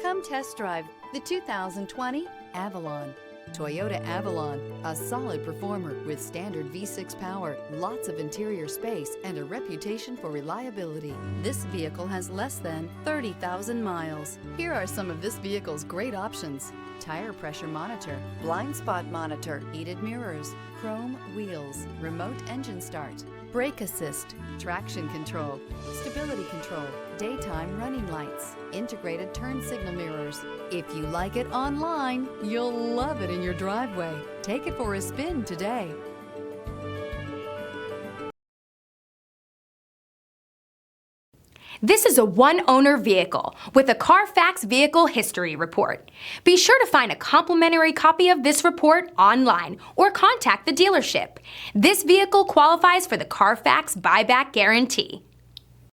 Come test drive the 2020 Avalon. Toyota Avalon, a solid performer with standard V6 power, lots of interior space, and a reputation for reliability. This vehicle has less than 30,000 miles. Here are some of this vehicle's great options: tire pressure monitor, blind spot monitor, heated mirrors, chrome wheels, remote engine start, brake assist, traction control, stability control, daytime running lights, integrated turn signal mirrors. If you like it online, you'll love it in your driveway. Take it for a spin today. This is a one-owner vehicle with a Carfax Vehicle History Report. Be sure to find a complimentary copy of this report online or contact the dealership. This vehicle qualifies for the Carfax Buyback Guarantee.